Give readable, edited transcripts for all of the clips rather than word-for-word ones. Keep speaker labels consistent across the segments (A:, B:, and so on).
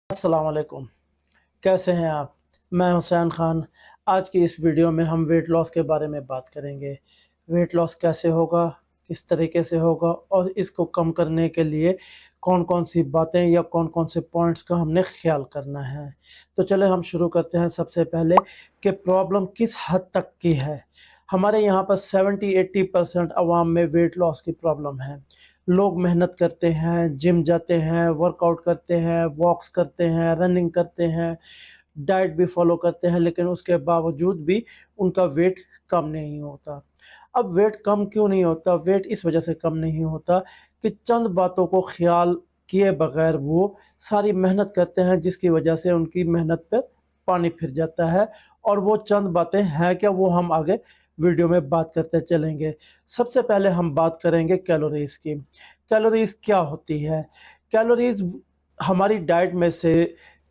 A: अस्सलाम वालेकुम। कैसे हैं आप? मैं हुसैन ख़ान। आज की इस वीडियो में हम वेट लॉस के बारे में बात करेंगे। वेट लॉस कैसे होगा, किस तरीके से होगा और इसको कम करने के लिए कौन-कौन सी बातें या कौन-कौन से पॉइंट्स का हमने ख़्याल करना है। तो चलें हम शुरू करते हैं सबसे पहले कि प्रॉब्लम किस हद तक की है। हमारे यहाँ पर 70-80% अवाम में वेट लॉस की प्रॉब्लम है। लोग मेहनत करते हैं, जिम जाते हैं, वर्कआउट करते हैं, वॉक्स करते हैं, रनिंग करते हैं, डाइट भी फॉलो करते हैं, लेकिन उसके बावजूद भी उनका वेट कम नहीं होता। अब वेट कम क्यों नहीं होता? वेट इस वजह से कम नहीं होता कि चंद बातों को ख़्याल किए बगैर वो सारी मेहनत करते हैं, जिसकी वजह से उनकी मेहनत पे पानी फिर जाता है। और वो चंद बातें हैं क्या, वो हम आगे वीडियो में बात करते चलेंगे। सबसे पहले हम बात करेंगे कैलोरीज़ की। कैलोरीज़ क्या होती है? कैलोरीज़ हमारी डाइट में से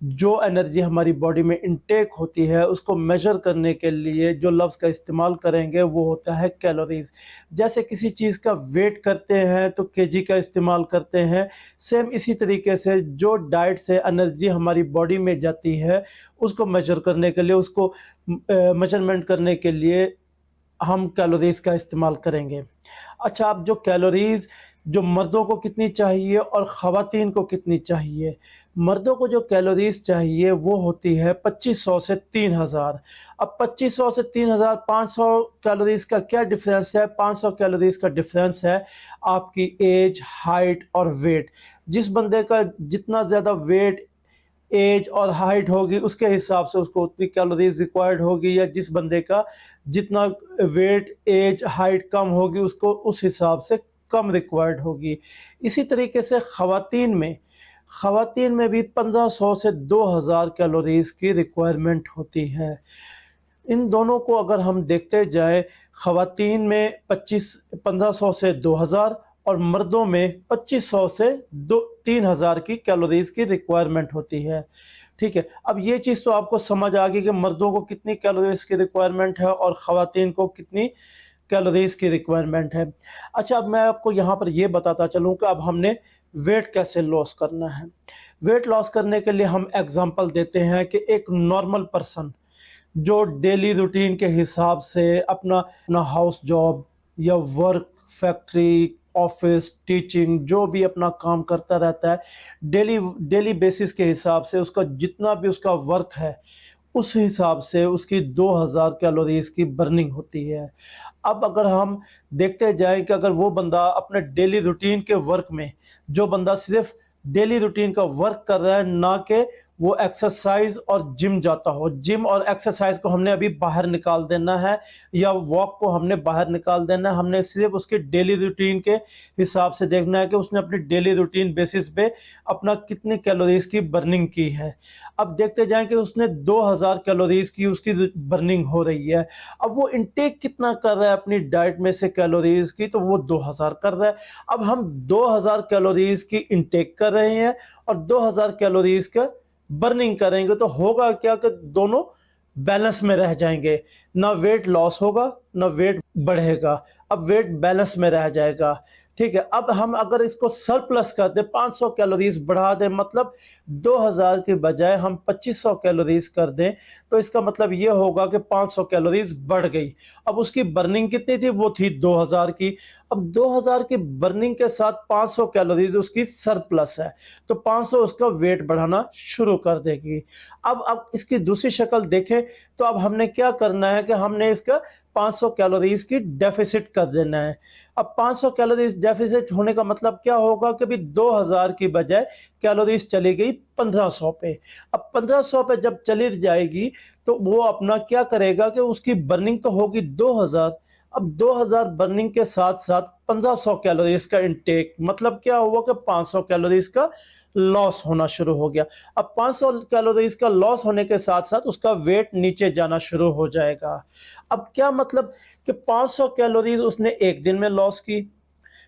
A: जो एनर्जी हमारी बॉडी में इनटेक होती है, उसको मेज़र करने के लिए जो लफ्ज़ का इस्तेमाल करेंगे वो होता है कैलोरीज़। जैसे किसी चीज़ का वेट करते हैं तो केजी का इस्तेमाल करते हैं, सेम इसी तरीके से जो डाइट से एनर्जी हमारी बॉडी में जाती है, उसको मेज़र करने के लिए मेज़रमेंट करने के लिए हम कैलोरीज़ का इस्तेमाल करेंगे। अच्छा, अब जो मर्दों को कितनी चाहिए और ख़वातीन को कितनी चाहिए? मर्दों को जो कैलोरीज़ चाहिए वो होती है 2500 से 3000। अब 2500 से 3000 500 कैलोरीज़ का क्या डिफ़रेंस है? 500 कैलोरीज़ का डिफ़रेंस है आपकी ऐज, हाइट और वेट। जिस बंदे का जितना ज़्यादा वेट, एज और हाइट होगी, उसके हिसाब से उसको उतनी कैलोरीज रिक्वायर्ड होगी, या जिस बंदे का जितना वेट, एज, हाइट कम होगी, उसको उस हिसाब से कम रिक्वायर्ड होगी। इसी तरीके से ख़वातीन में भी 1500 से 2000 कैलोरीज की रिक्वायरमेंट होती है। इन दोनों को अगर हम देखते जाएँ, ख़वातीन में 1500 से 2000 और मर्दों में 2500 से 3000 की कैलोरीज़ की रिक्वायरमेंट होती है। ठीक है? अब ये चीज़ तो आपको समझ आ गई कि मर्दों को कितनी कैलोरीज़ की रिक्वायरमेंट है और ख़वातीन को कितनी कैलोरीज़ की रिक्वायरमेंट है। अच्छा, अब मैं आपको यहाँ पर ये बताता चलूँ कि अब हमने वेट कैसे लॉस करना है। वेट लॉस करने के लिए हम एग्ज़ाम्पल देते हैं कि एक नॉर्मल पर्सन जो डेली रूटीन के हिसाब से अपना अपना हाउस जॉब या वर्क, फैक्ट्री, ऑफिस, टीचिंग, जो भी अपना काम करता रहता है, डेली डेली बेसिस के हिसाब से उसका जितना भी उसका वर्क है, उस हिसाब से उसकी 2000 कैलोरीज की बर्निंग होती है। अब अगर हम देखते जाएं कि अगर वो बंदा अपने डेली रूटीन के वर्क में, जो बंदा सिर्फ डेली रूटीन का वर्क कर रहा है, ना कि वो एक्सरसाइज और जिम जाता हो, जिम और एक्सरसाइज को हमने अभी बाहर निकाल देना है, या वॉक को हमने बाहर निकाल देना है, हमने सिर्फ उसके डेली रूटीन के हिसाब से देखना है कि उसने अपनी डेली रूटीन बेसिस पे अपना कितनी कैलोरीज की बर्निंग की है। अब देखते जाएं कि उसने 2000 कैलोरीज की उसकी बर्निंग हो रही है। अब वो इनटेक कितना कर रहा है अपनी डाइट में से कैलोरीज की, तो वो 2000 कर रहा है। अब हम 2000 कैलोरीज की इनटेक कर रहे हैं और 2000 कैलोरीज का बर्निंग करेंगे, तो होगा क्या कि दोनों बैलेंस में रह जाएंगे। ना वेट लॉस होगा, ना वेट बढ़ेगा। अब वेट बैलेंस में रह जाएगा। ठीक है? अब हम अगर इसको सरप्लस कर दें, 500 कैलोरीज बढ़ा दें, मतलब 2000 के बजाय हम 2500 कैलोरीज कर दें, तो इसका मतलब ये होगा कि 500 कैलोरीज बढ़ गई। अब उसकी बर्निंग कितनी थी? वो थी 2000 की। अब 2000 की बर्निंग के साथ 500 कैलोरीज उसकी सरप्लस है, तो 500 उसका वेट बढ़ाना शुरू कर देगी। अब इसकी दूसरी शक्ल देखें, तो अब हमने क्या करना है कि हमने इसका 500 कैलोरीज की डेफिसिट कर देना है। अब 500 कैलोरीज डेफिसिट होने का मतलब क्या होगा कि भी 2000 की बजाय कैलोरीज चली गई 1500 पे। अब 1500 पे जब चली जाएगी, तो वो अपना क्या करेगा कि उसकी बर्निंग तो होगी 2000। अब 2000 बर्निंग के साथ साथ 1500 कैलोरीज का इनटेक, मतलब क्या हुआ कि 500 कैलोरीज का लॉस होना शुरू हो गया। अब 500 कैलोरीज का लॉस होने के साथ साथ उसका वेट नीचे जाना शुरू हो जाएगा। अब क्या मतलब कि 500 कैलोरीज उसने एक दिन में लॉस की,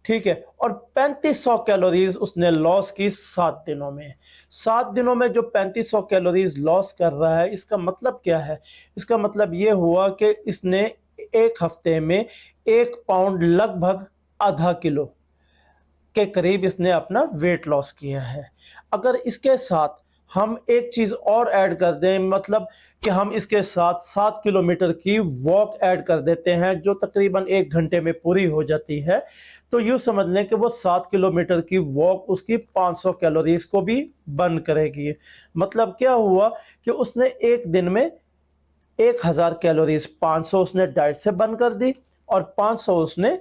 A: ठीक है, और 3500 कैलोरीज उसने लॉस की 7 दिनों में। 7 दिनों में जो 3500 कैलोरीज लॉस कर रहा है, इसका मतलब क्या है? इसका मतलब ये हुआ कि इसने एक हफ्ते में 1 पाउंड, लगभग आधा किलो के करीब इसने अपना वेट लॉस किया है। अगर इसके साथ हम एक चीज़ और ऐड कर दें, मतलब कि हम इसके साथ 7 किलोमीटर की वॉक ऐड कर देते हैं, जो तकरीबन 1 घंटे में पूरी हो जाती है। तो यूँ समझ लें कि वो 7 किलोमीटर की वॉक उसकी 500 कैलोरीज़ को भी बर्न करेगी। मतलब क्या हुआ कि उसने एक दिन में 1000 कैलोरीज़ 500 उसने डाइट से बर्न कर दी और 500 उसने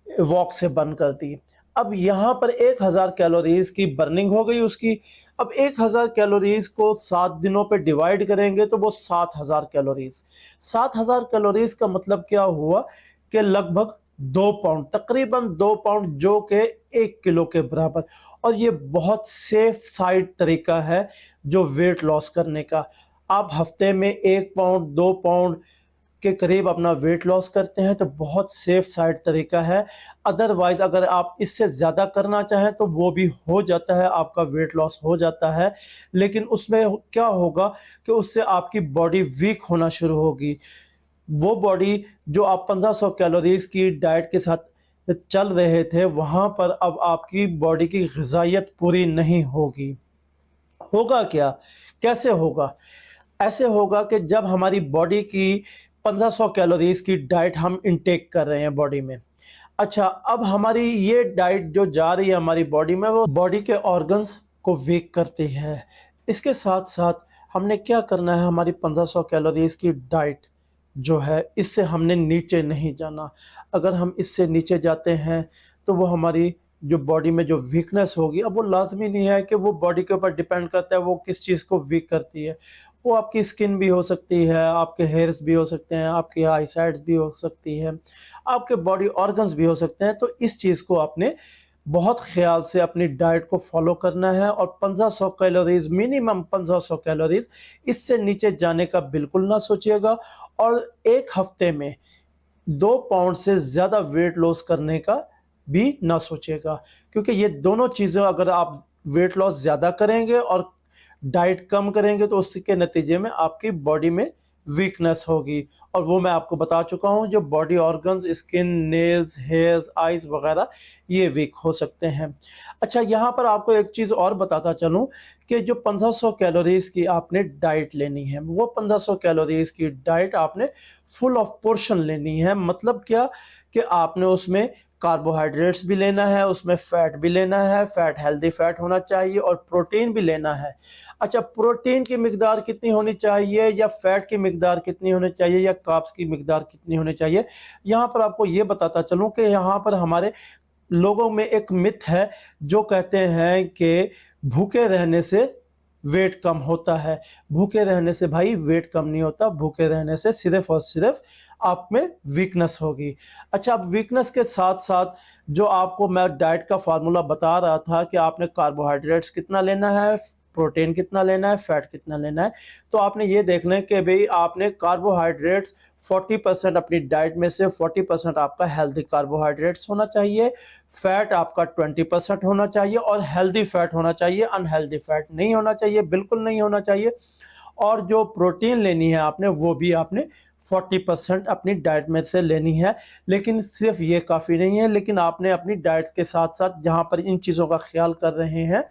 A: वॉक से बर्न कर दी। अब यहाँ पर 1000 कैलोरीज़ की बर्निंग हो गई उसकी। अब 1000 कैलोरीज़ को 7 दिनों पे डिवाइड करेंगे तो वो 7000 कैलोरीज़। 7000 कैलोरीज़ का मतलब क्या हुआ कि लगभग 2 पाउंड, तकरीबन 2 पाउंड, जो कि 1 किलो के बराबर। और ये बहुत सेफ साइड तरीका है जो वेट लॉस करने का। आप हफ्ते में 1 पाउंड, 2 पाउंड के करीब अपना वेट लॉस करते हैं तो बहुत सेफ साइड तरीका है। अदरवाइज़ अगर आप इससे ज़्यादा करना चाहें तो वो भी हो जाता है, आपका वेट लॉस हो जाता है। लेकिन उसमें क्या होगा कि उससे आपकी बॉडी वीक होना शुरू होगी। वो बॉडी जो आप 1500 कैलोरीज़ की डाइट के साथ चल रहे थे, वहाँ पर अब आपकी बॉडी की ग़िज़ाइयत पूरी नहीं होगी। होगा क्या? कैसे होगा? ऐसे होगा कि जब हमारी बॉडी की 1500 कैलोरीज़ की डाइट हम इनटेक कर रहे हैं बॉडी में। अच्छा, अब हमारी ये डाइट जो जा रही है हमारी बॉडी में, वो बॉडी के ऑर्गन्स को वीक करती है। इसके साथ-साथ हमने क्या करना है, हमारी 1500 कैलोरीज़ की डाइट जो है, इससे हमने नीचे नहीं जाना। अगर हम इससे नीचे जाते हैं, तो वो हमारी जो बॉडी में जो वीकनेस होगी, अब वो लाज़मी नहीं है कि वो बॉडी के ऊपर डिपेंड करता है वो किस चीज़ को वीक करती है। वो आपकी स्किन भी हो सकती है, आपके हेयर्स भी हो सकते हैं, आपकी आईसाइट भी हो सकती है, आपके बॉडी ऑर्गन्स भी हो सकते हैं। तो इस चीज़ को आपने बहुत ख़्याल से अपनी डाइट को फ़ॉलो करना है और 1500 कैलोरीज़, मिनिमम 1500 कैलोरीज़, इससे नीचे जाने का बिल्कुल ना सोचिएगा। और 1 हफ़्ते में 2 पाउंड से ज़्यादा वेट लॉस करने का भी ना सोचिएगा, क्योंकि ये दोनों चीज़ें अगर आप वेट लॉस ज़्यादा करेंगे और डाइट कम करेंगे तो उसके नतीजे में आपकी बॉडी में वीकनेस होगी। और वो मैं आपको बता चुका हूँ, जो body organs, skin, nails, hairs, eyes वगैरह, ये वीक हो सकते हैं। अच्छा, यहाँ पर आपको एक चीज़ और बताता चलूँ कि जो 1500 कैलोरीज़ की आपने डाइट लेनी है, वो 1500 कैलोरीज़ की डाइट आपने फुल ऑफ पोर्शन लेनी है। मतलब क्या कि आपने उसमें कार्बोहाइड्रेट्स भी लेना है, उसमें फ़ैट भी लेना है, फ़ैट हेल्दी फ़ैट होना चाहिए, और प्रोटीन भी लेना है। अच्छा, प्रोटीन की मिक़दार कितनी होनी चाहिए, या फ़ैट की मिक़दार कितनी होनी चाहिए, या कार्ब्स की मिक़दार कितनी होनी चाहिए? यहाँ पर आपको ये बताता चलूँ कि यहाँ पर हमारे लोगों में एक मिथ है जो कहते हैं कि भूखे रहने से वेट कम होता है। भूखे रहने से भाई वेट कम नहीं होता, भूखे रहने से सिर्फ़ और सिर्फ़ आप में वीकनेस होगी। अच्छा, अब वीकनेस के साथ-साथ जो आपको मैं डाइट का फ़ॉर्मूला बता रहा था कि आपने कार्बोहाइड्रेट्स कितना लेना है, प्रोटीन कितना लेना है, फ़ैट कितना लेना है। तो आपने ये देखना है कि भई आपने कार्बोहाइड्रेट्स 40% अपनी डाइट में से 40% आपका हेल्दी कार्बोहाइड्रेट्स होना चाहिए, फ़ैट आपका 20% होना चाहिए, और हेल्दी फ़ैट होना चाहिए, अनहेल्दी फ़ैट नहीं होना चाहिए, बिल्कुल नहीं होना चाहिए। और जो प्रोटीन लेनी है आपने, वो भी आपने 40% अपनी डाइट में से लेनी है। लेकिन सिर्फ़ ये काफ़ी नहीं है, लेकिन आपने अपनी डाइट के साथ-साथ जहाँ पर इन चीज़ों का ख़्याल कर रहे हैं,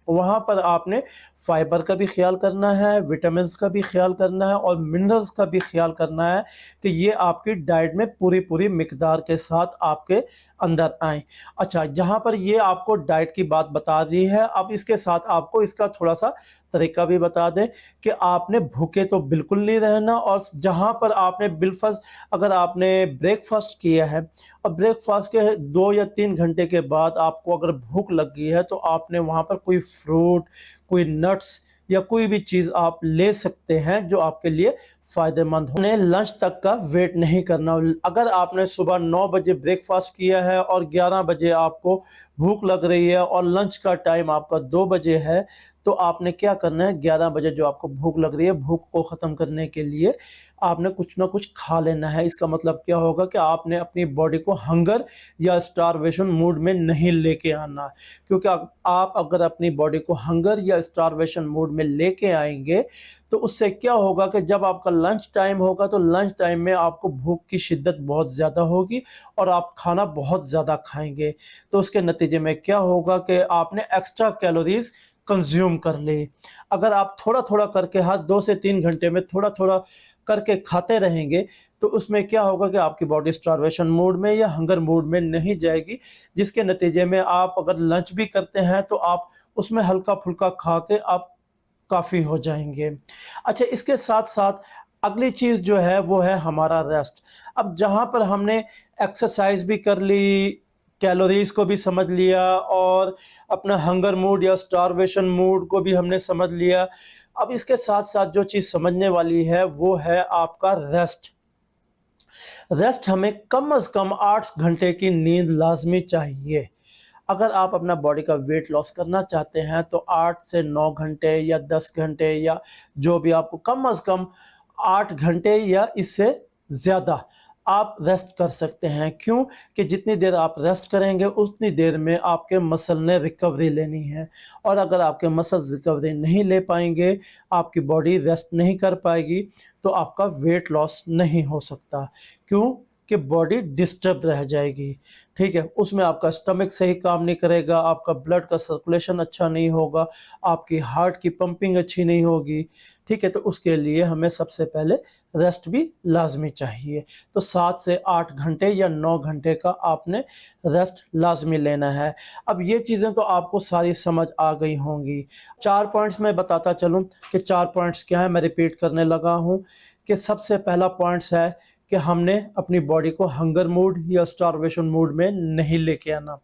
A: वहाँ पर आपने फाइबर का भी ख़्याल करना है, विटामिन्स का भी ख़्याल करना है, और मिनरल्स का भी ख़्याल करना है कि ये आपकी डाइट में पूरी-पूरी मिक़दार के साथ आपके अंदर आएँ। अच्छा, जहाँ पर ये आपको डाइट की बात बता दी है, अब इसके साथ आपको इसका थोड़ा-सा तरीका भी बता दें कि आपने भूखे तो बिल्कुल नहीं रहना, और जहाँ पर आपने बिलफ़र्ज़ अगर आपने ब्रेकफ़ास्ट किया है और ब्रेकफ़ास्ट के 2 या 3 घंटे के बाद आपको अगर भूख लग गई है, तो आपने वहाँ पर कोई फ्रूट, कोई नट्स या कोई भी चीज़ आप ले सकते हैं जो आपके लिए फ़ायदेमंद हो। आपने लंच तक का वेट नहीं करना। अगर आपने सुबह 9 बजे ब्रेकफ़ास्ट किया है और 11 बजे आपको भूख लग रही है और लंच का टाइम आपका 2 बजे है, तो आपने क्या करना है, 11 बजे जो आपको भूख लग रही है, भूख को ख़त्म करने के लिए आपने कुछ ना कुछ खा लेना है। इसका मतलब क्या होगा कि आपने अपनी बॉडी को हंगर या स्टारवेशन मूड में नहीं लेके आना। क्योंकि आप अगर अपनी बॉडी को हंगर या स्टारवेशन मूड में लेके आएँगे, तो उससे क्या होगा कि जब आपका लंच टाइम होगा, तो लंच टाइम में आपको भूख की शिद्दत बहुत ज़्यादा होगी और आप खाना बहुत ज़्यादा खाएँगे। तो उसके नतीजे में क्या होगा कि आपने एक्स्ट्रा कैलोरीज़ कंज्यूम कर ले। अगर आप थोड़ा थोड़ा करके हर 2 से 3 घंटे में थोड़ा थोड़ा करके खाते रहेंगे तो उसमें क्या होगा कि आपकी बॉडी स्टार्वेशन मोड में या हंगर मोड में नहीं जाएगी, जिसके नतीजे में आप अगर लंच भी करते हैं तो आप उसमें हल्का फुल्का खा के आप काफ़ी हो जाएंगे। अच्छा, इसके साथ साथ अगली चीज़ जो है वो है हमारा रेस्ट। अब जहाँ पर हमने एक्सरसाइज भी कर ली, कैलोरीज को भी समझ लिया और अपना हंगर मूड या स्टारवेशन मूड को भी हमने समझ लिया, अब इसके साथ साथ जो चीज़ समझने वाली है वो है आपका रेस्ट। रेस्ट हमें कम से कम 8 घंटे की नींद लाजमी चाहिए। अगर आप अपना बॉडी का वेट लॉस करना चाहते हैं तो 8 से 9 घंटे या 10 घंटे या जो भी आपको कम से कम 8 घंटे या इससे ज़्यादा आप रेस्ट कर सकते हैं। क्यों कि जितनी देर आप रेस्ट करेंगे उतनी देर में आपके मसल ने रिकवरी लेनी है, और अगर आपके मसल्स रिकवरी नहीं ले पाएंगे, आपकी बॉडी रेस्ट नहीं कर पाएगी, तो आपका वेट लॉस नहीं हो सकता। क्यों कि बॉडी डिस्टर्ब रह जाएगी। ठीक है, उसमें आपका स्टमक सही काम नहीं करेगा, आपका ब्लड का सर्कुलेशन अच्छा नहीं होगा, आपकी हार्ट की पंपिंग अच्छी नहीं होगी। ठीक है, तो उसके लिए हमें सबसे पहले रेस्ट भी लाजमी चाहिए। तो 7 से 8 घंटे या 9 घंटे का आपने रेस्ट लाजमी लेना है। अब ये चीज़ें तो आपको सारी समझ आ गई होंगी। 4 पॉइंट्स मैं बताता चलूँ कि 4 पॉइंट्स क्या है, मैं रिपीट करने लगा हूँ कि सबसे पहला पॉइंट्स है कि हमने अपनी बॉडी को हंगर मूड या स्टारवेशन मूड में नहीं लेके आना।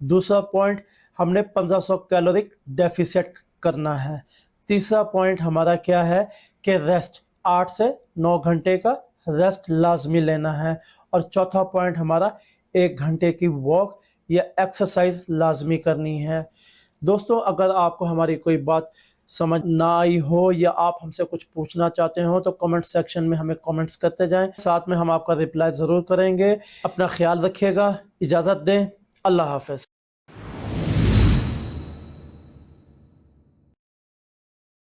A: दूसरा पॉइंट, हमने 1500 कैलोरिक डेफिसिट करना है। तीसरा पॉइंट हमारा क्या है कि रेस्ट 8 से 9 घंटे का रेस्ट लाजमी लेना है। और चौथा पॉइंट हमारा 1 घंटे की वॉक या एक्सरसाइज लाजमी करनी है। दोस्तों, अगर आपको हमारी कोई बात समझ ना आई हो या आप हमसे कुछ पूछना चाहते हो तो कमेंट सेक्शन में हमें कमेंट्स करते जाएं, साथ में हम आपका रिप्लाई ज़रूर करेंगे। अपना ख्याल रखिएगा, इजाज़त दें, अल्लाह हाफ़िज़।